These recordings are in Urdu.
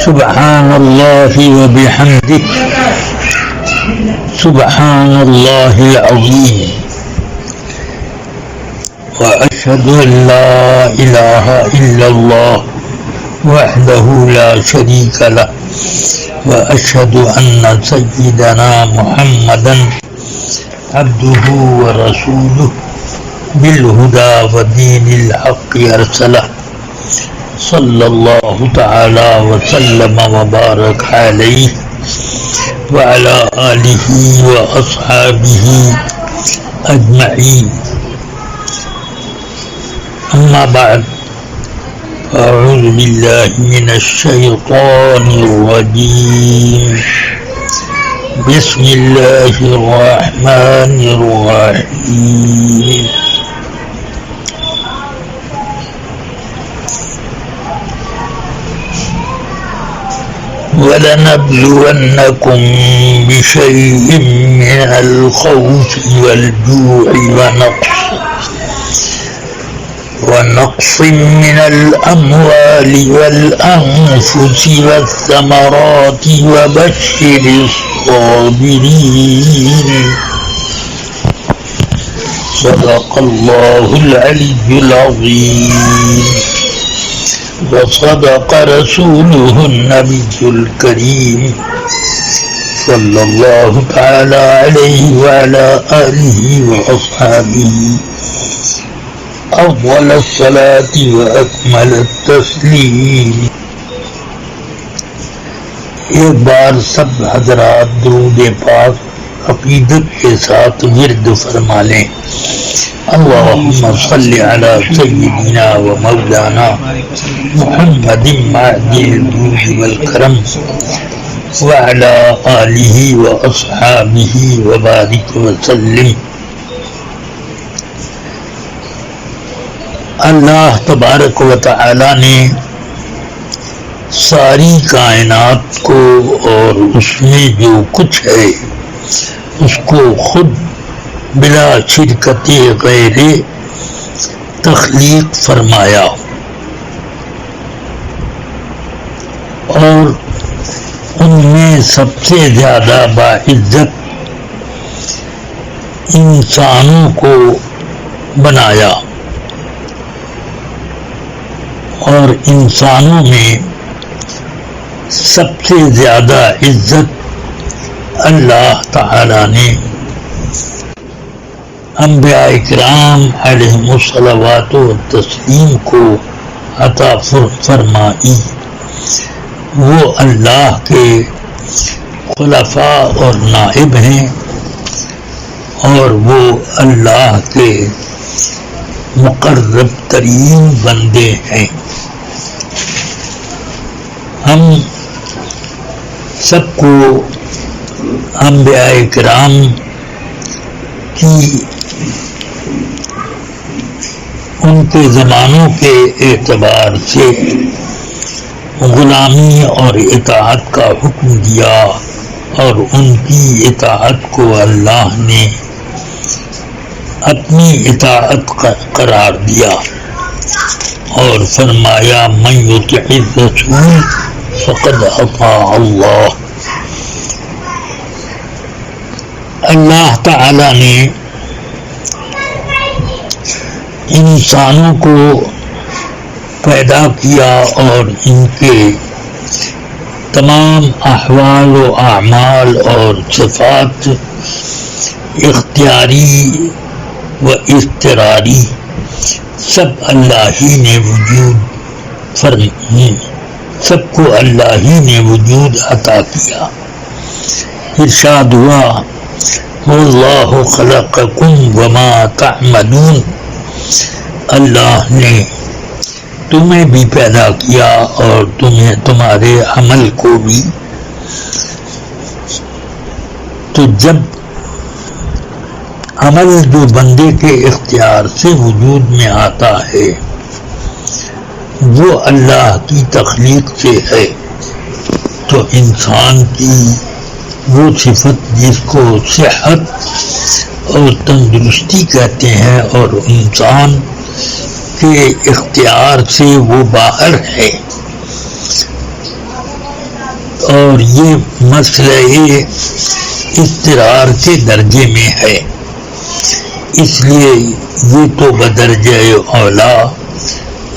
سبحان الله وبحمده سبحان الله العظيم وأشهد أن لا إله إلا الله وحده لا شريك له وأشهد أن سيدنا محمدا عبده ورسوله بالهدى ودين الحق أرسله صلى الله تعالى وسلم وبارك عليه وعلى آله وأصحابه أجمعين أما بعد أعوذ بالله من الشيطان الرجيم بسم الله الرحمن الرحيم وَلَنَبْلُوَنَّكُمْ بِشَيْءٍ مِّنَ الْخَوْفِ وَالْجُوعِ وَنَقْصٍ مِّنَ الْأَمْوَالِ وَالْأَنفُسِ وَالثَّمَرَاتِ وَبَشِّرِ الصَّابِرِينَ صدق الله العلي العظيم وصدق رسوله النبي الكريم صلى الله تعالى عليه وعلى آله وأصحابه أفضل الصلاة وأكمل التسليم. ایک بار سب حضرات درود پاک عقیدت کے ساتھ ورد فرما لیں. اللهم صل على سيدنا ومولانا محمد معدن الجود والكرم وعلى آله وأصحابه وبارك وسلم. اللہ تبارک و تعالی نے ساری کائنات کو اور اس میں جو کچھ ہے اس کو خود بلا شرکت غیر تخلیق فرمایا اور ان میں سب سے زیادہ باعزت انسانوں کو بنایا اور انسانوں میں سب سے زیادہ عزت اللہ تعالی نے انبیاء اکرام علیہم الصلوات والتسلیم کو عطا فرمائی. وہ اللہ کے خلفاء اور نائب ہیں اور وہ اللہ کے مقرب ترین بندے ہیں. ہم سب کو انبیاء اکرام کی ان کے زمانوں کے اعتبار سے غلامی اور اطاعت کا حکم دیا اور ان کی اطاعت کو اللہ نے اپنی اطاعت قرار دیا اور فرمایا من یطع الرسول فقد اطاع اللہ. اللہ تعالی نے انسانوں کو پیدا کیا اور ان کے تمام احوال و اعمال اور صفات اختیاری و اضطراری سب اللہ ہی نے سب کو اللہ ہی نے وجود عطا کیا. ارشاد ہوا واللہ خلقکم وما تعملون. اللہ نے تمہیں بھی پیدا کیا اور تمہارے عمل کو بھی. تو جب عمل جو بندے کے اختیار سے وجود میں آتا ہے وہ اللہ کی تخلیق سے ہے تو انسان کی وہ صفت جس کو صحت اور تندرستی کہتے ہیں اور انسان کے اختیار سے وہ باہر ہے اور یہ مسئلہ اضطرار کے درجے میں ہے، اس لیے یہ تو بدرجہ اولا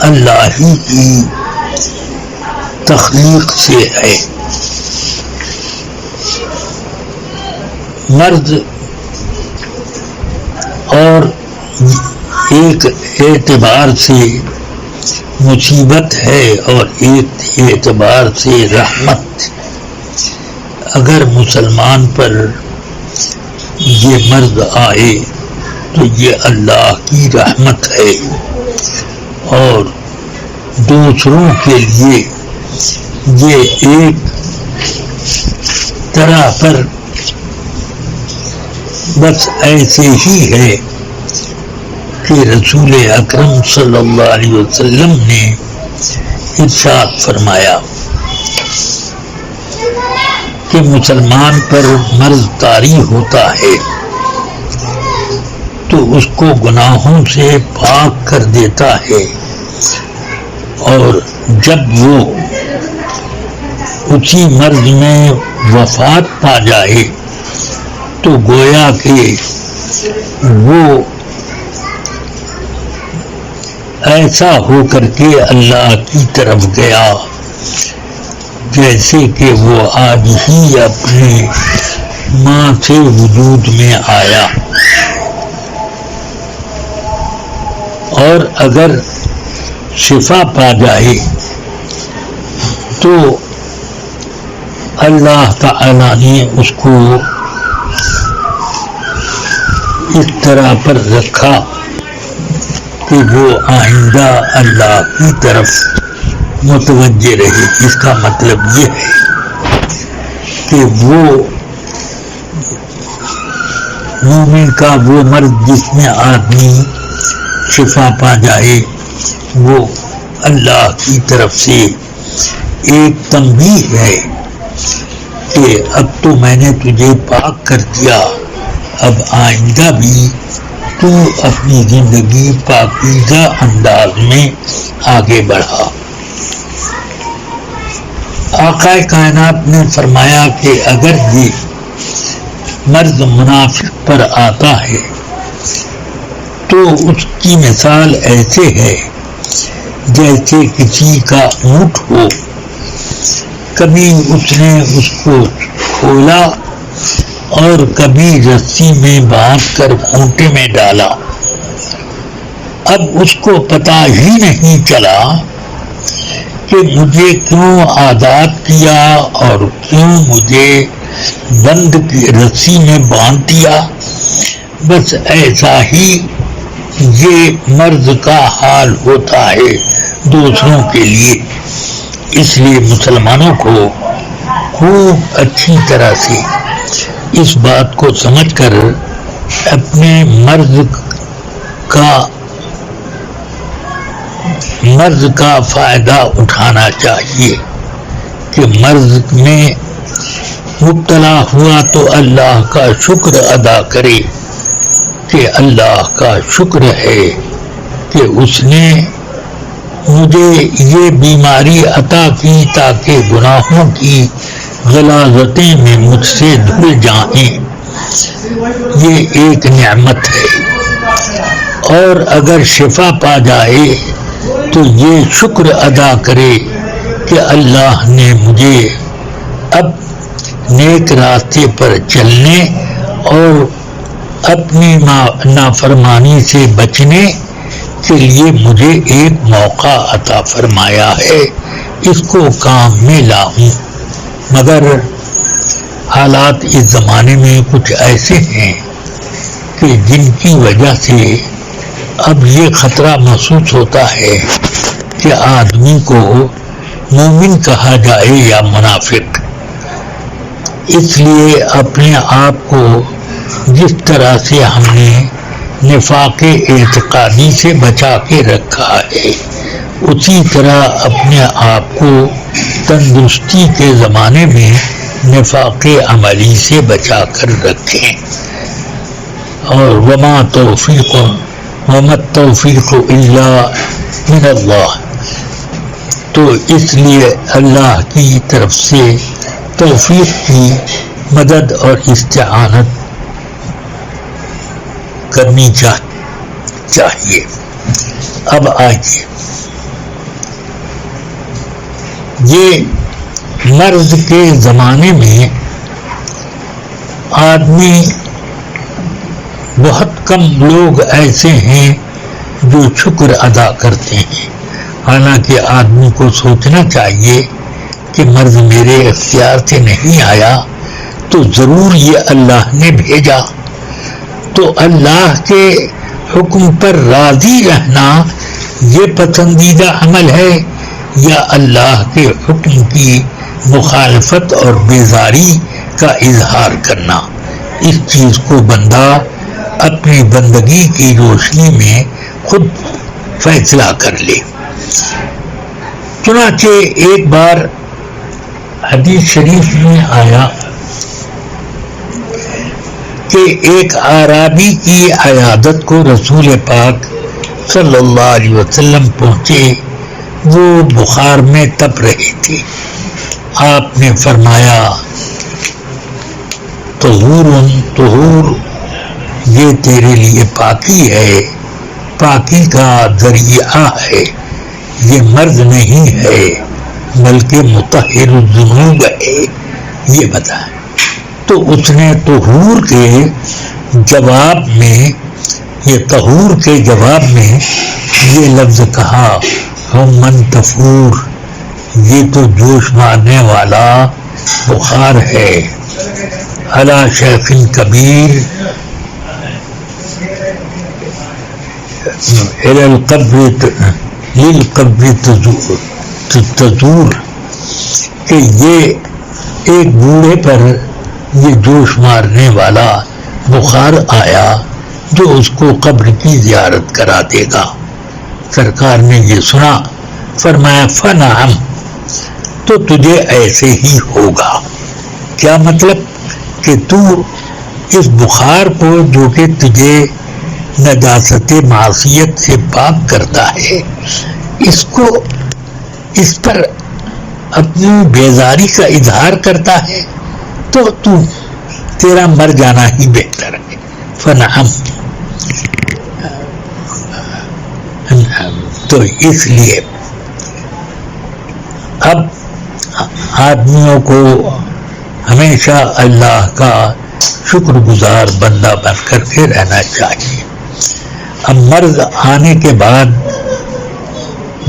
اللہ ہی کی تخلیق سے ہے۔ مرض اور ایک اعتبار سے مصیبت ہے اور ایک اعتبار سے رحمت۔ اگر مسلمان پر یہ مرض آئے تو یہ اللہ کی رحمت ہے، اور دوسروں کے لیے یہ ایک طرح پر بس ایسے ہی ہے کہ رسول اکرم صلی اللہ علیہ وسلم نے ارشاد فرمایا کہ مسلمان پر مرض طاری ہوتا ہے تو اس کو گناہوں سے پاک کر دیتا ہے، اور جب وہ اسی مرض میں وفات پا جائے تو گویا کہ وہ ایسا ہو کر کے اللہ کی طرف گیا جیسے کہ وہ آج ہی اپنے ماں سے وجود میں آیا۔ اور اگر شفا پا جائے تو اللہ تعالی نے اس کو اس طرح پر رکھا کہ وہ آئندہ اللہ کی طرف متوجہ رہے۔ اس کا مطلب یہ ہے کہ وہ مومن کا وہ مرض جس میں آدمی شفا پا جائے وہ اللہ کی طرف سے ایک تنبیہ ہے کہ اب تو میں نے تجھے پاک کر دیا، اب آئندہ بھی تو اپنی زندگی پاکیزہ انداز میں آگے بڑھا۔ آقا کائنات نے فرمایا کہ اگر یہ مرض منافق پر آتا ہے تو اس کی مثال ایسے ہے جیسے کسی کا اونٹ ہو، کبھی اس نے اس کو کھولا اور کبھی رسی میں باندھ کر کھونٹے میں ڈالا۔ اب اس کو پتہ ہی نہیں چلا کہ مجھے کیوں آزاد کیا اور کیوں مجھے بند کی رسی میں باندھ دیا۔ بس ایسا ہی یہ مرض کا حال ہوتا ہے دوسروں کے لیے۔ اس لیے مسلمانوں کو خوب اچھی طرح سے اس بات کو سمجھ کر اپنے مرض کا فائدہ اٹھانا چاہیے کہ مرض میں مبتلا ہوا تو اللہ کا شکر ادا کرے کہ اللہ کا شکر ہے کہ اس نے مجھے یہ بیماری عطا کی تاکہ گناہوں کی غلاظتیں میں مجھ سے دھل جائیں۔ یہ ایک نعمت ہے، اور اگر شفا پا جائے تو یہ شکر ادا کرے کہ اللہ نے مجھے اب نیک راستے پر چلنے اور اپنی نافرمانی سے بچنے کے لیے مجھے ایک موقع عطا فرمایا ہے، اس کو کام میں لاؤں۔ مگر حالات اس زمانے میں کچھ ایسے ہیں کہ جن کی وجہ سے اب یہ خطرہ محسوس ہوتا ہے کہ آدمی کو مومن کہا جائے یا منافق۔ اس لیے اپنے آپ کو جس طرح سے ہم نے نفاق اعتقادی سے بچا کے رکھا ہے اسی طرح اپنے آپ کو تندرستی کے زمانے میں نفاق عملی سے بچا کر رکھیں۔ اور وما التوفیق الا من اللہ، تو اس لیے اللہ کی طرف سے توفیق کی مدد اور استعانت کرنی چاہیے۔ اب آئیے، یہ مرض کے زمانے میں آدمی بہت کم لوگ ایسے ہیں جو شکر ادا کرتے ہیں، حالانکہ آدمی کو سوچنا چاہیے کہ مرض میرے اختیار سے نہیں آیا، تو ضرور یہ اللہ نے بھیجا۔ تو اللہ کے حکم پر راضی رہنا یہ پسندیدہ عمل ہے، یا اللہ کے حکم کی مخالفت اور بیزاری کا اظہار کرنا؟ اس چیز کو بندہ اپنی بندگی کی روشنی میں خود فیصلہ کر لے۔ چنانچہ ایک بار حدیث شریف میں آیا کہ ایک اعرابی کی عیادت کو رسول پاک صلی اللہ علیہ وسلم پہنچے، وہ بخار میں تپ رہے تھے۔ آپ نے فرمایا طہور، یہ تیرے لیے پاکی ہے، پاکی کا ذریعہ ہے، یہ مرض نہیں ہے بلکہ مطہر الذنوب ہے، یہ بتایا۔ تو اس نے طہور کے جواب میں یہ لفظ کہا، ہم من تفور، یہ تو جوش مارنے والا بخار ہے، علی شیخ کبیر للقبر تزور، کہ یہ ایک بوڑھے پر یہ جوش مارنے والا بخار آیا جو اس کو قبر کی زیارت کرا دے گا۔ سرکار نے یہ سنا، فرمایا فنعم، تو تجھے ایسے ہی ہوگا۔ کیا مطلب؟ کہ تو اس بخار کو جو کہ تجھے نجاست معصیت سے پاک کرتا ہے، اس پر اپنی بیزاری کا اظہار کرتا ہے، تو تیرا مر جانا ہی بہتر ہے۔ فنعم، تو اس لیے اب آدمیوں کو ہمیشہ اللہ کا شکر گزار بندہ بن کر کے رہنا چاہیے۔ اب مرض آنے کے بعد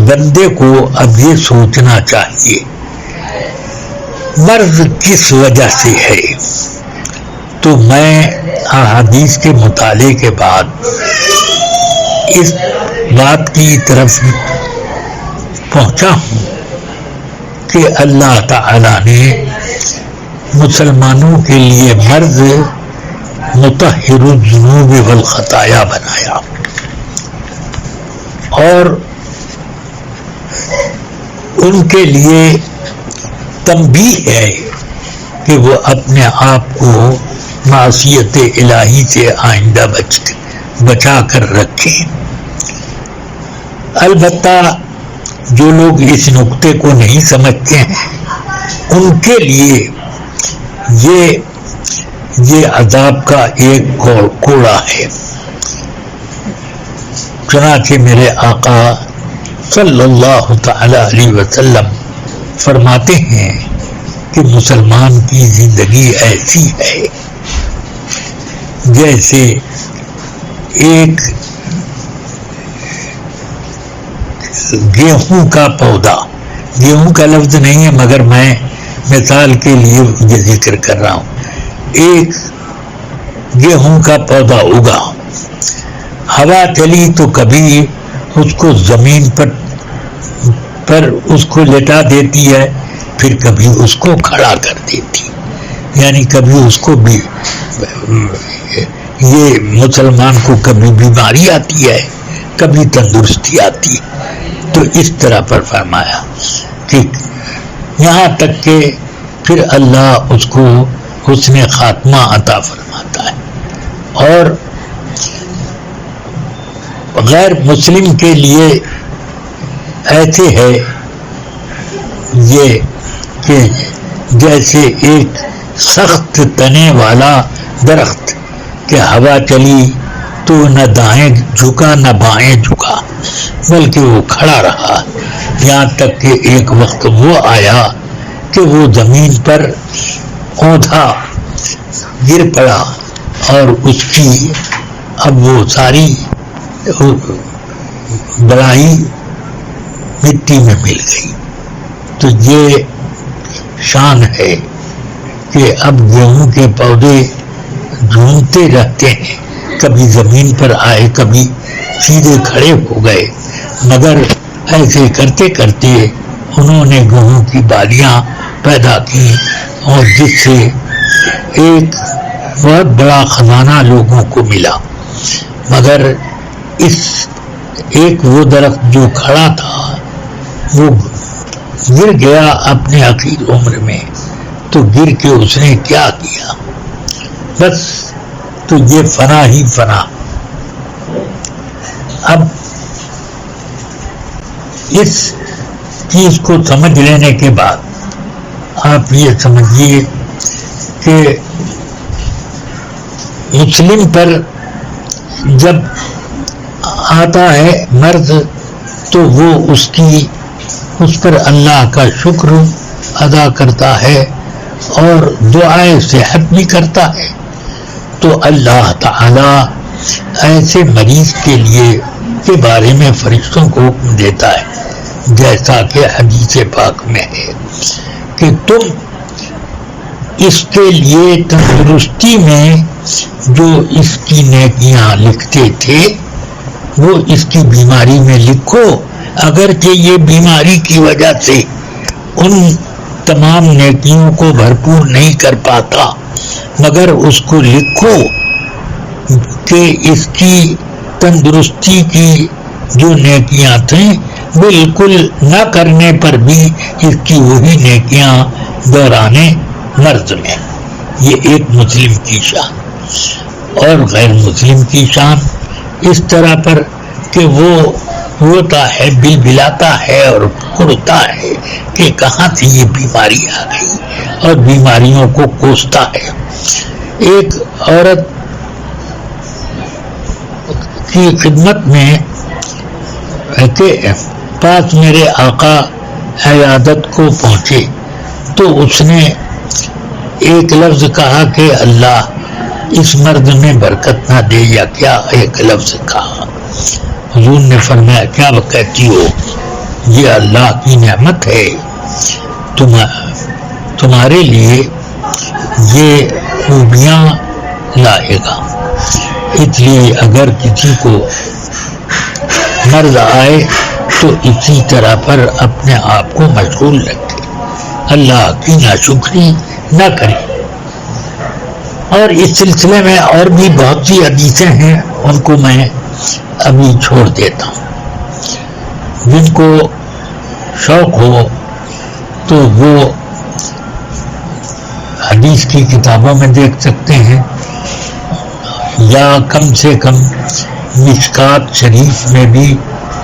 بندے کو اب یہ سوچنا چاہیے مرض کس وجہ سے ہے۔ تو میں احادیث کے مطالعے کے بعد اس بات کی طرف پہنچا ہوں کہ اللہ تعالی نے مسلمانوں کے لیے مرض مطہر الذنوب والخطایا بنایا، اور ان کے لیے تنبیہ ہے کہ وہ اپنے آپ کو معصیت الہی سے آئندہ بچا کر رکھیں۔ البتہ جو لوگ اس نقطے کو نہیں سمجھتے ہیں ان کے لیے یہ عذاب کا ایک کوڑا ہے۔ چنانچہ میرے آقا صلی اللہ تعالی علیہ وسلم فرماتے ہیں کہ مسلمان کی زندگی ایسی ہے جیسے ایک گیہوں کا پودا، گیہوں کا لفظ نہیں ہے مگر میں مثال کے لیے یہ ذکر کر رہا ہوں، ایک گیہوں کا پودا اگا، ہوا چلی تو کبھی اس کو زمین پر اس کو لٹا دیتی ہے، پھر کبھی اس کو کھڑا کر دیتی، یعنی کبھی اس کو بھی یہ مسلمان کو کبھی بیماری آتی ہے، کبھی تندرستی آتی ہے۔ تو اس طرح پر فرمایا کہ یہاں تک کہ پھر اللہ اس کو حسن خاتمہ عطا فرماتا ہے۔ اور غیر مسلم کے لیے ایسے ہے یہ کہ جیسے ایک سخت تنے والا درخت کہ ہوا چلی تو نہ دائیں جھکا نہ بائیں جھکا، بلکہ وہ کھڑا رہا، یہاں تک کہ ایک وقت وہ آیا کہ وہ زمین پر اوندھا گر پڑا اور اس کی اب وہ ساری بڑائی مٹی میں مل گئی۔ تو یہ شان ہے کہ اب گیہوں کے پودے جھومتے رہتے ہیں، کبھی زمین پر آئے کبھی سیدھے کھڑے ہو گئے، مگر ایسے کرتے کرتے انہوں نے گیہوں کی بالیاں پیدا کی اور جس سے ایک بہت بڑا خزانہ لوگوں کو ملا۔ مگر اس ایک وہ درخت جو کھڑا تھا وہ گر گیا اپنے آخر عمر میں، تو گر کے اس نے کیا کیا؟ بس تو یہ فنا ہی فنا۔ اب اس چیز کو سمجھ لینے کے بعد آپ یہ سمجھیے کہ مسلم پر جب آتا ہے مرض تو وہ اس پر اللہ کا شکر ادا کرتا ہے اور دعائے صحت بھی کرتا ہے، تو اللہ تعالی ایسے مریض کے لیے کے بارے میں فرشتوں کو حکم دیتا ہے، جیسا کہ حدیث پاک میں ہے کہ تم اس کے لیے تندرستی میں جو اس کی نیکیاں لکھتے تھے وہ اس کی بیماری میں لکھو، اگرچہ یہ بیماری کی وجہ سے ان تمام نیکیوں کو بھرپور نہیں کر پاتا، مگر اس کو لکھو کہ اس کی تندرستی کی جو نیکیاں تھیں بالکل نہ کرنے پر بھی اس کی وہی نیکیاں دورانے مرض میں۔ یہ ایک مسلم کی شان اور غیر مسلم کی شان اس طرح پر کہ وہ روتا ہے، بلبلاتا ہے اور اڑتا ہے کہ کہاں سے یہ بیماری آ گئی، اور بیماریوں کو کوستا ہے۔ ایک عورت کی خدمت میں کے پاس میرے آقا عیادت کو پہنچے تو اس نے ایک لفظ کہا کہ اللہ اس مرد میں برکت نہ دے، یا کیا ایک لفظ کہا۔ حضور نے فرمایا کیا کہتی ہو؟ یہ اللہ کی نعمت ہے، تمہارے لیے یہ خوبیاں لائے گا، اس لیے اگر کسی کو مرض آئے تو اسی طرح پر اپنے آپ کو مشغول رکھے، اللہ کی ناشکری نہ کرے۔ اور اس سلسلے میں اور بھی بہت سی حدیثیں ہیں، ان کو میں ابھی چھوڑ دیتا ہوں، جن کو شوق ہو تو وہ حدیث کی کتابوں میں دیکھ سکتے ہیں، یا کم سے کم مشکات شریف میں بھی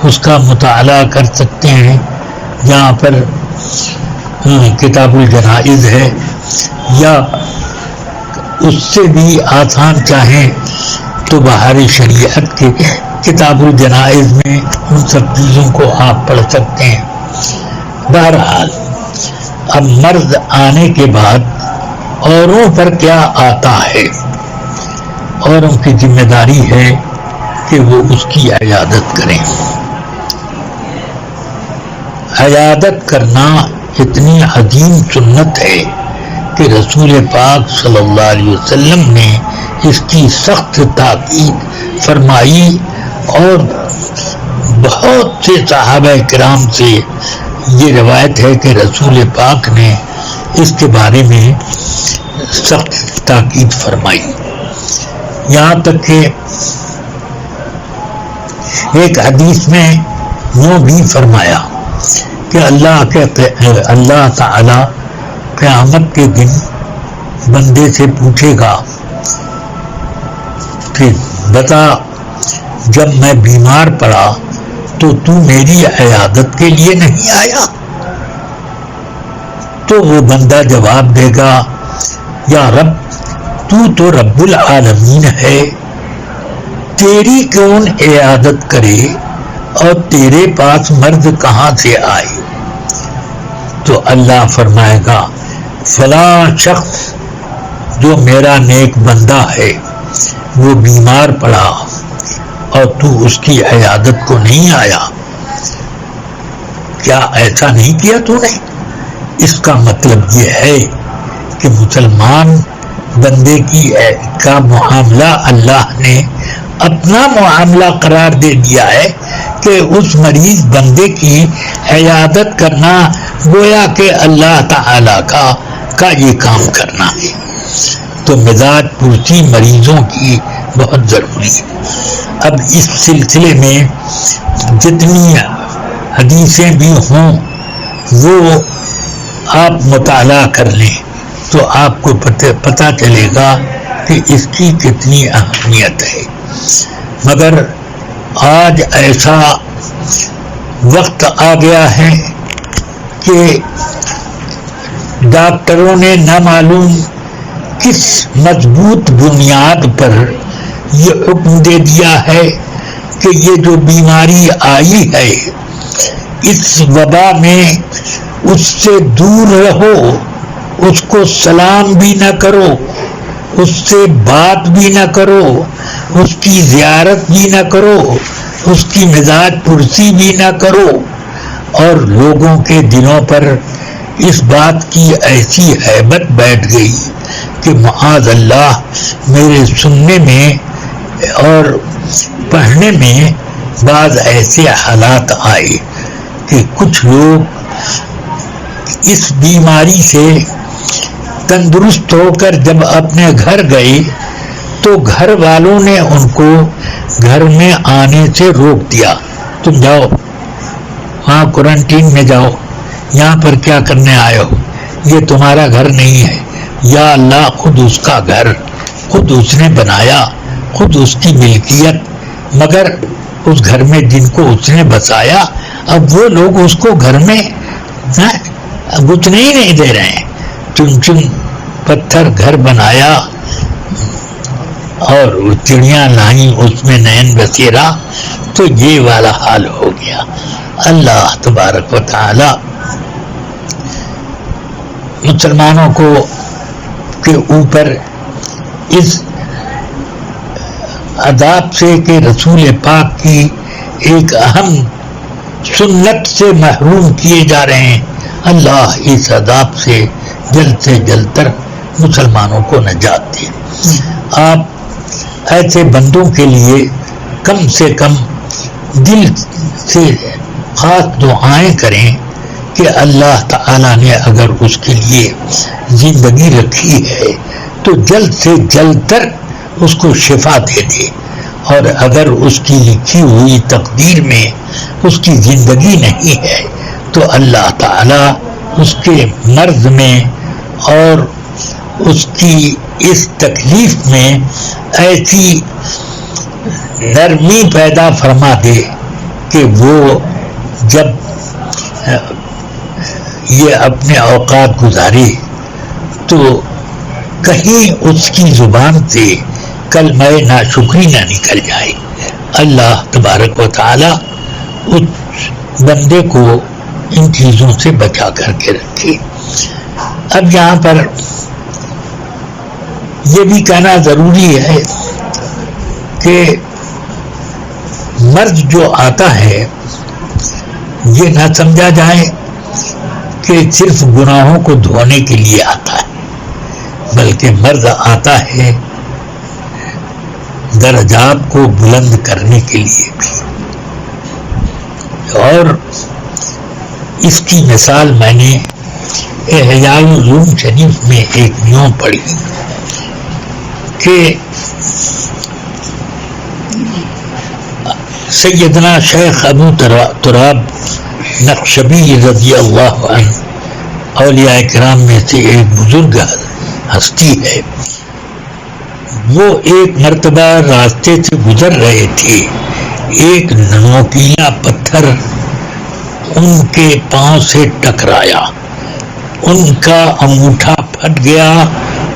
اس کا مطالعہ کر سکتے ہیں، جہاں پر کتاب الجنائز ہے، یا اس سے بھی آسان چاہیں تو بہار شریعت کے کتاب الجنائز میں ان سب چیزوں کو آپ پڑھ سکتے ہیں۔ بہرحال اب مرض آنے کے بعد اوروں پر کیا آتا ہے، اوروں کی ذمہ داری ہے کہ وہ اس کی عیادت کریں۔ عیادت کرنا اتنی عظیم سنت ہے کہ رسول پاک صلی اللہ علیہ وسلم نے اس کی سخت تاکید فرمائی، اور بہت سے صحابہ کرام سے یہ روایت ہے کہ رسول پاک نے اس کے بارے میں سخت تاکید فرمائی، یہاں تک کہ ایک حدیث میں یوں بھی فرمایا کہ اللہ تعالی قیامت کے دن بندے سے پوچھے گا کہ بتا، جب میں بیمار پڑا تو میری عیادت کے لیے نہیں آیا؟ تو وہ بندہ جواب دے گا یا رب تو رب العالمین ہے، تیری کون عیادت کرے اور تیرے پاس مرض کہاں سے آئے؟ تو اللہ فرمائے گا فلاں شخص جو میرا نیک بندہ ہے وہ بیمار پڑا اور تو اس کی عیادت کو نہیں آیا، کیا ایسا نہیں کیا تو نے؟ اس کا مطلب یہ ہے کہ مسلمان بندے کا معاملہ اللہ نے اپنا معاملہ قرار دے دیا ہے کہ اس مریض بندے کی عیادت کرنا گویا کہ اللہ تعالی کا یہ کام کرنا ہے۔ تو مزاج پرسی مریضوں کی بہت ضروری ہے۔ اب اس سلسلے میں جتنی حدیثیں بھی ہوں وہ آپ مطالعہ کر لیں تو آپ کو پتہ چلے گا کہ اس کی کتنی اہمیت ہے۔ مگر آج ایسا وقت آ گیا ہے کہ ڈاکٹروں نے نہ معلوم کس مضبوط بنیاد پر یہ حکم دے دیا ہے کہ یہ جو بیماری آئی ہے اس وبا میں اس سے دور رہو، اس کو سلام بھی نہ کرو، اس سے بات بھی نہ کرو، اس کی زیارت بھی نہ کرو، اس کی مزاج پرسی بھی نہ کرو۔ اور لوگوں کے دلوں پر اس بات کی ایسی ہیبت بیٹھ گئی کہ معاذ اللہ میرے سننے میں اور پڑھنے میں بعض ایسے حالات آئے کہ کچھ لوگ اس بیماری سے تندرست ہو کر جب اپنے گھر گئے تو گھر والوں نے ان کو گھر میں آنے سے روک دیا، تم جاؤ وہاں کوارنٹین میں جاؤ، یہاں پر کیا کرنے آئے ہو، یہ تمہارا گھر نہیں ہے۔ یا اللہ خود اس کا گھر خود اس نے بنایا، خود اس کی ملکیت، مگر اس گھر میں جن کو اس نے بسایا اب وہ لوگ اس کو گھر میں گھسنے ہی نہیں دے رہے ہیں۔ چن چن پتھر گھر بنایا اور چڑیاں لائیں اس میں نین بسیرا، تو یہ والا حال ہو گیا۔ اللہ تبارک و تعالی مسلمانوں کو کے اوپر اس عذاب سے کہ رسول پاک کی ایک اہم سنت سے محروم کیے جا رہے ہیں، اللہ اس عذاب سے جلد تر مسلمانوں کو نجات دے۔ آپ ایسے بندوں کے لیے کم سے کم دل سے خاص دعائیں کریں کہ اللہ تعالیٰ نے اگر اس کے لیے زندگی رکھی ہے تو جلد سے جلد تر اس کو شفا دے دے، اور اگر اس کی لکھی ہوئی تقدیر میں اس کی زندگی نہیں ہے تو اللہ تعالیٰ اس کے مرض میں اور اس کی اس تکلیف میں ایسی نرمی پیدا فرما دے کہ وہ جب یہ اپنے اوقات گزارے تو کہیں اس کی زبان سے کلمہ ناشکری نہ نکل جائے۔ اللہ تبارک و تعالی اس بندے کو ان چیزوں سے بچا کر کے رکھے۔ اب یہاں پر یہ بھی کہنا ضروری ہے کہ مرض جو آتا ہے یہ نہ سمجھا جائے کہ صرف گناہوں کو دھونے کے لیے آتا ہے، بلکہ مرض آتا ہے درجات کو بلند کرنے کے لیے بھی۔ اور اس کی مثال میں نے احیاء العلوم شریف میں ایک یوں پڑھی کہ سیدنا شیخ ابو تراب نقشبی رضی اللہ عنہ اولیاء کرام میں سے ایک بزرگ ہستی ہے، وہ ایک مرتبہ راستے سے گزر رہے تھے، ایک نوکیلا پتھر ان کے پاؤں سے ٹکرایا ان کا انگوٹھا پھٹ گیا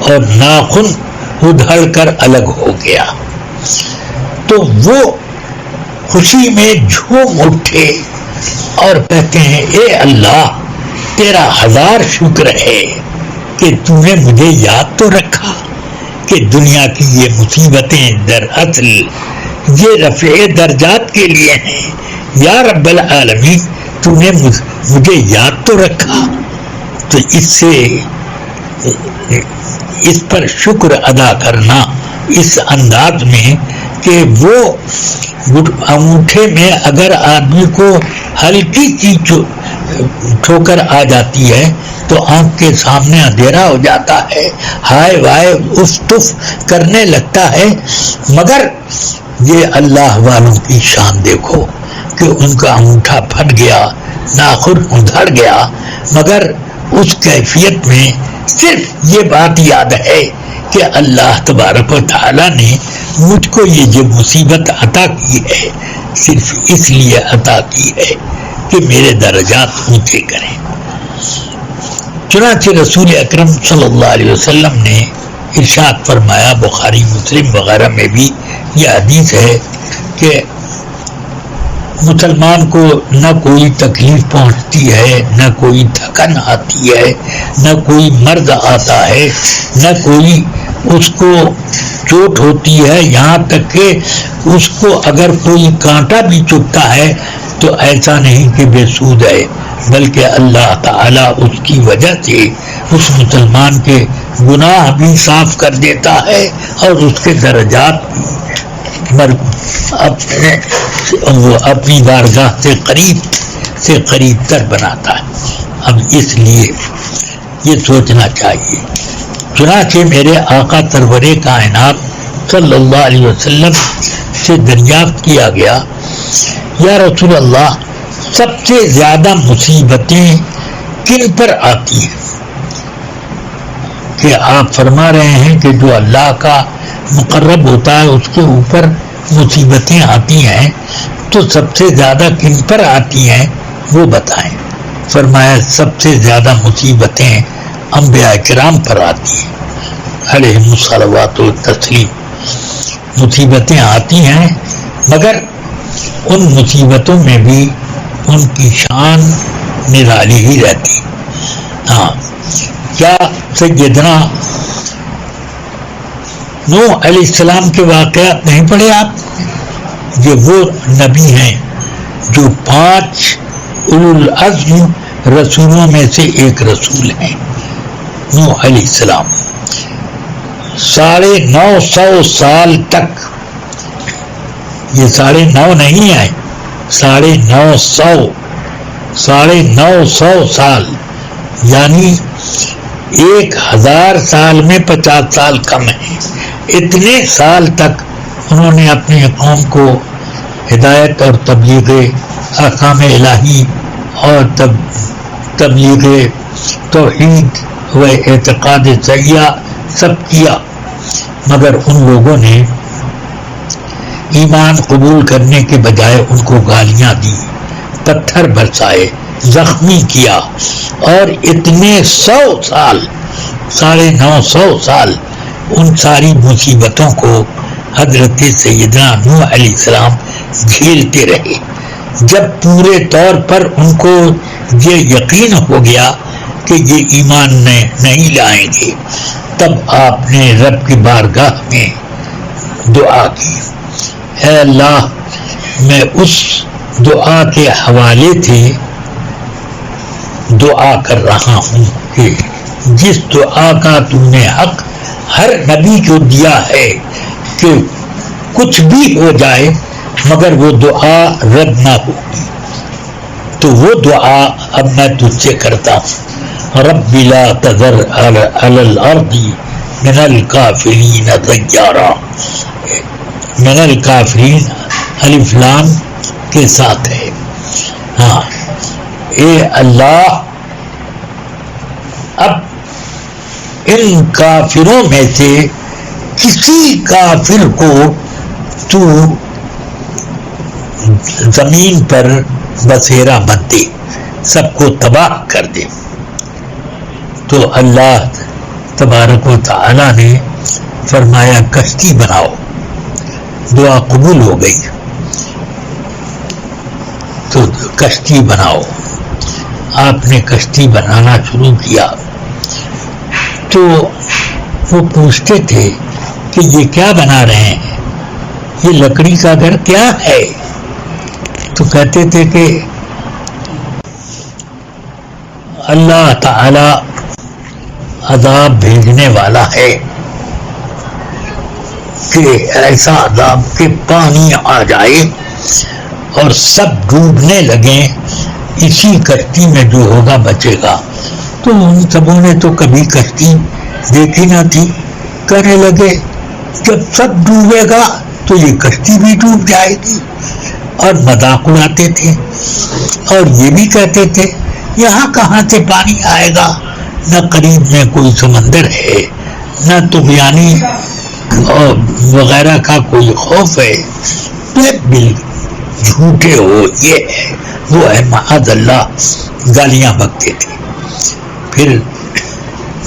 اور ناخن ادھڑ کر الگ ہو گیا، تو وہ خوشی میں جھوم اٹھے اور کہتے ہیں اے اللہ تیرا ہزار شکر ہے کہ تو نے مجھے یاد تو رکھا کہ دنیا کی یہ مصیبتیں دراصل یہ رفع درجات کے لیے ہیں، یا رب العالمین تو نے مجھے یاد تو رکھا۔ تو اس پر شکر ادا کرنا اس انداز میں کہ وہ انگوٹھے میں اگر آدمی کو ہلکی سی ٹھوکر آ جاتی ہے تو آنکھ کے سامنے اندھیرا ہو جاتا ہے، ہائے وائے اف تف کرنے لگتا ہے، مگر یہ اللہ والوں کی شان دیکھو کہ ان کا انگوٹھا پھٹ گیا، ناخن ادھڑ گیا، مگر اس کیفیت میں صرف یہ بات یاد ہے کہ اللہ تبارک و تعالیٰ نے مجھ کو یہ جو مصیبت عطا کی ہے صرف اس لیے عطا کی ہے کہ میرے درجات اونچے کریں۔ چنانچہ رسول اکرم صلی اللہ علیہ وسلم نے ارشاد فرمایا، بخاری مسلم وغیرہ میں بھی یہ حدیث ہے کہ مسلمان کو نہ کوئی تکلیف پہنچتی ہے، نہ کوئی تھکن آتی ہے، نہ کوئی مرض آتا ہے، نہ کوئی اس کو چوٹ ہوتی ہے، یہاں تک کہ اس کو اگر کوئی کانٹا بھی چبھتا ہے تو ایسا نہیں کہ بے سود ہے، بلکہ اللہ تعالیٰ اس کی وجہ سے اس مسلمان کے گناہ بھی صاف کر دیتا ہے اور اس کے درجات بھی اپنی بارگاہ سے قریب تر بناتا ہے۔ اب اس لیے یہ سوچنا چاہیے۔ چنانچہ میرے آقا سرور کائنات صلی اللہ علیہ وسلم سے دریافت کیا گیا، یا رسول اللہ سب سے زیادہ مصیبتیں کن پر آتی ہیں؟ کہ آپ فرما رہے ہیں کہ جو اللہ کا مقرب ہوتا ہے اس کے اوپر مصیبتیں آتی ہیں، تو سب سے زیادہ کن پر آتی ہیں وہ بتائیں۔ فرمایا سب سے زیادہ مصیبتیں انبیاء کرام پر آتی ہیں علیہم الصلوات والتسلیم۔ مصیبتیں آتی ہیں مگر ان مصیبتوں میں بھی ان کی شان نرالی ہی رہتی۔ ہاں، کیا سیدنا نوح علیہ السلام کے واقعات نہیں پڑھے آپ؟ یہ وہ نبی ہیں جو 5 اولو العزم رسولوں میں سے ایک رسول ہیں۔ نوح علیہ السلام 950 سال تک، یہ 9.5 نہیں ہے، 950 سال، یعنی 1000 سال میں 50 سال کم ہے۔ اتنے سال تک انہوں نے اپنی قوم کو ہدایت اور تبلیغ احکام الہی اور تبلیغ توحید و اعتقاد صحیحہ سب کیا، مگر ان لوگوں نے ایمان قبول کرنے کے بجائے ان کو گالیاں دی، پتھر برسائے، زخمی کیا، اور اتنے 100 سال 950 سال ان ساری مصیبتوں کو حضرت سیدنا نوح علیہ السلام جھیلتے رہے۔ جب پورے طور پر ان کو یہ یقین ہو گیا کہ یہ ایمان نہیں لائیں گے، تب آپ نے رب کی بارگاہ میں دعا کی، اے اللہ میں اس دعا کے حوالے سے دعا کر رہا ہوں کہ جس دعا کا تم نے حق ہر نبی کو دیا ہے کہ کچھ بھی ہو جائے مگر وہ دعا رد نہ ہوگی، تو وہ دعا اب میں تجھ سے کرتا ہوں، رب لا تذر علی الارض من الکافرین دیارا۔ من الکافرین الف لام کے ساتھ ہے۔ ہاں، اے اللہ اب ان کافروں میں سے کسی کافر کو تو زمین پر بسیرا مت دے، سب کو تباہ کر دے۔ تو اللہ تبارک و تعالی نے فرمایا کشتی بناؤ. دعا قبول ہو گئی تو کشتی بناؤ. آپ نے کشتی بنانا شروع کیا تو وہ پوچھتے تھے کہ یہ کیا بنا رہے ہیں, یہ لکڑی کا گھر کیا ہے؟ تو کہتے تھے کہ اللہ تعالی عذاب بھیجنے والا ہے کہ ایسا عذاب کہ پانی آ جائے اور سب ڈوبنے لگیں, اسی کشتی میں جو ہوگا بچے گا. تو ان سبوں نے تو کبھی کشتی دیکھی نہ تھی. کہنے لگے جب سب ڈوبے گا تو یہ کشتی بھی ڈوب جائے گی. اور مذاق اڑاتے تھے اور یہ بھی کہتے تھے یہاں کہاں سے پانی آئے گا, نہ قریب میں کوئی سمندر ہے, نہ طغیانی وغیرہ کا کوئی خوف ہے. بل جھوٹے ہو, یہ ہے وہ ہے, معاذ اللہ گالیاں بکتے تھے. پھر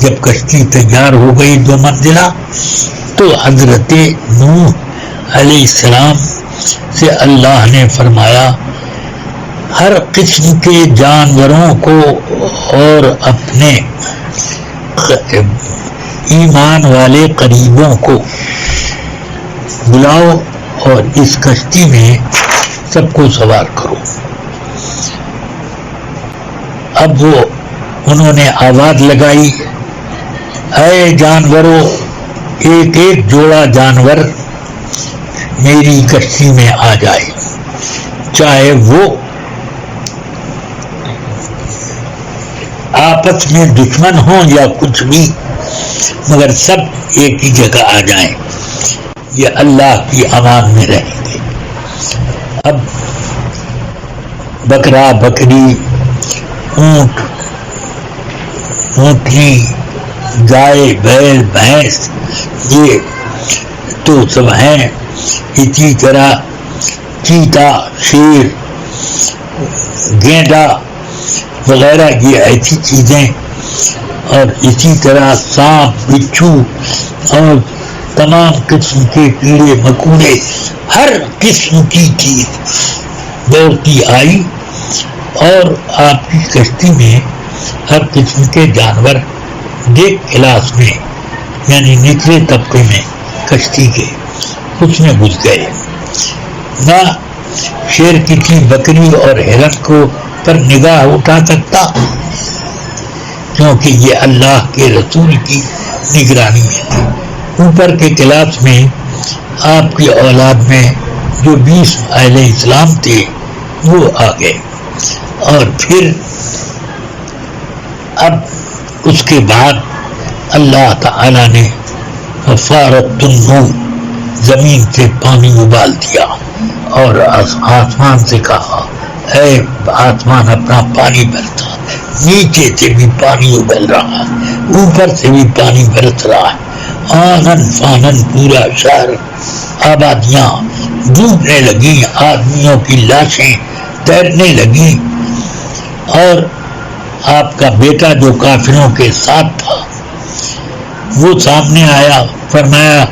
جب کشتی تیار ہو گئی 2 منزلہ تو حضرت نوح علیہ السلام سے اللہ نے فرمایا ہر قسم کے جانوروں کو اور اپنے ایمان والے قریبوں کو بلاؤ اور اس کشتی میں سب کو سوار کرو. اب وہ انہوں نے آواز لگائی, اے جانوروں, ایک ایک جوڑا جانور میری کشتی میں آ جائے, چاہے وہ آپس میں دشمن ہوں یا کچھ بھی, مگر سب ایک ہی جگہ آ جائیں, یہ اللہ کی امان میں رہیں گے. اب بکرا, بکری, اونٹ, اونٹنی, گائے, بیل, بھینس, یہ تو سب ہیں. اسی طرح چیتا, شیر, گینڈا وغیرہ یہ ایسی چیزیں, اور اسی طرح سانپ, بچھو اور تمام قسم کے کیڑے مکوڑے, ہر قسم کی چیز دوڑتی آئی. اور آپ کی کشتی میں ہر قسم کے جانور ایک کلاس میں یعنی نچلے طبقے میں کشتی کے اس میں گھس گئے. نہ شیر کسی بکری اور ہرن کو پر نگاہ اٹھا سکتا, کیونکہ یہ اللہ کے رسول کی نگرانی ہے. اوپر کے کلاس میں آپ کی اولاد میں جو 20 اہل اسلام تھے وہ آ گئے. اور پھر اب اس کے بعد اللہ تعالی نے فارت النور, زمین سے پانی ابال دیا اور آسمان سے کہا اے آسمان اپنا پانی برسا. نیچے سے بھی پانی ابل رہا ہے, اوپر سے بھی پانی برس رہا ہے. آنن فانن پورا شہر, آبادیاں ڈوبنے لگیں, آدمیوں کی لاشیں تیرنے لگیں. اور آپ کا بیٹا جو کافروں کے ساتھ تھا وہ سامنے آیا, فرمایا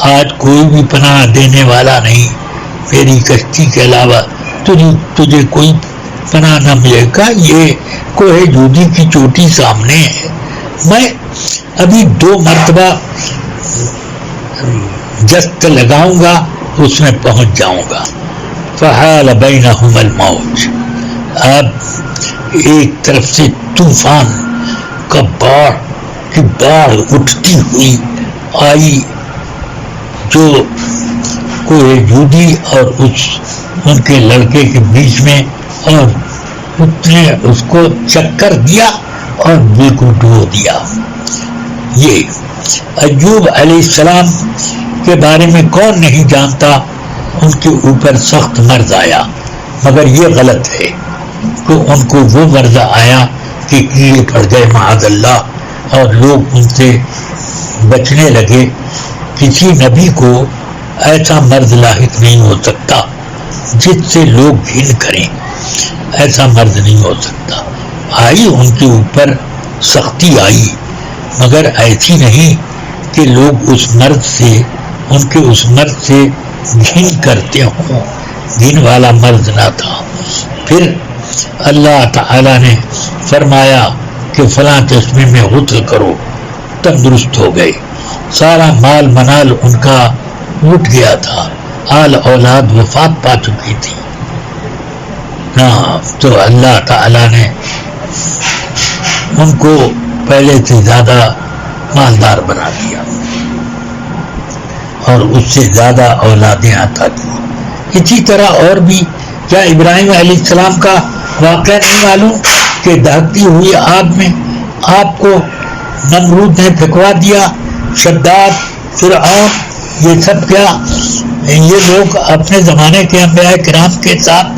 آج کوئی بھی پناہ دینے والا نہیں, میری کشتی کے علاوہ تجھے کوئی پناہ نہ ملے گا. یہ کوہ جودی کی چوٹی سامنے ہے, میں ابھی 2 مرتبہ جست لگاؤں گا, اس میں پہنچ جاؤں گا. فحال بینہم الموج, اب ایک طرف سے طوفان کا باڑھ اٹھتی ہوئی آئی, جو کوہ جودی اور ان کے لڑکے کے بیچ میں, اور اس نے اس کو چکر دیا اور بالکل ڈبو دیا. یہ ایوب علیہ السلام کے بارے میں کون نہیں جانتا, ان کے اوپر سخت مرض آیا, مگر یہ غلط ہے کہ ان کو وہ مرض آیا کہ کیڑے پڑ گئے معاذ اللہ, اور لوگ ان سے بچنے لگے. کسی نبی کو ایسا مرض لاحق نہیں ہو سکتا جس سے لوگ گھن کریں, ایسا مرض نہیں ہو سکتا. آئی ان کے اوپر سختی آئی، مگر ایسی نہیں کہ لوگ اس مرد سے، ان کے اس مرد سے گھن کرتے ہوں، گھن والا مرد نہ تھا۔ پھر اللہ تعالی نے فرمایا کہ فلاں چشمے میں غسل کرو، تندرست ہو گئے۔ سارا مال منال ان کا اٹھ گیا تھا، آل اولاد وفات پا چکی تھی۔ تو اللہ تعالی نے ان کو پہلے سے زیادہ مالدار بنا دیا اور اس سے زیادہ اولادیں عطا کی۔ اسی طرح اور بھی، کیا ابراہیم علیہ السلام کا واقعہ نہیں معلوم کہ دہتی ہوئی آگ میں آپ کو نمرود نے پھینکوا دیا؟ شداد، فرعون، یہ سب کیا یہ لوگ اپنے زمانے کے انبیاء کرام کے ساتھ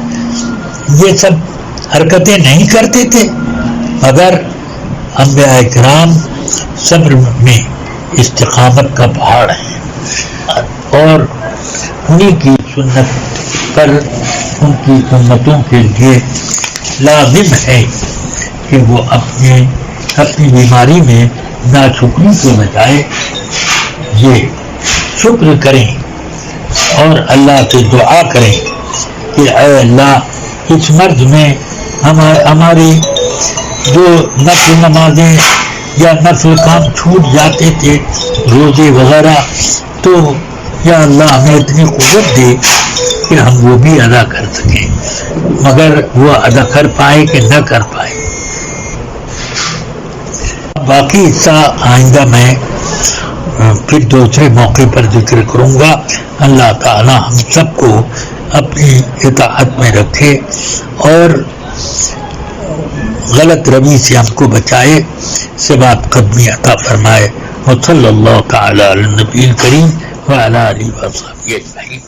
یہ سب حرکتیں نہیں کرتے تھے؟ مگر انبیاء کرام صبر میں استقامت کا پہاڑ ہے، اور انہی کی سنت پر ان کی امتوں کے لیے لازم ہے کہ وہ اپنی بیماری میں ناشکری کے بجائے یہ شکر کریں اور اللہ سے دعا کریں کہ اے اللہ، اس مرض میں ہماری جو نفل نمازیں یا نفل کام چھوٹ جاتے تھے، روزے وغیرہ، تو یا اللہ ہمیں اتنی قوت دے کہ ہم وہ بھی ادا کر سکیں، مگر وہ ادا کر پائے کہ نہ کر پائے۔ باقی حصہ آئندہ میں پھر دوسرے موقع پر ذکر کروں گا۔ اللہ تعالی ہم سب کو اپنی اطاعت میں رکھے اور غلط روی سے ہم کو بچائے، ثبات قدمی عطا فرمائے۔ وصلی اللہ تعالی علی النبی الکریم وعلی آلہ وصحبہ اجمعین۔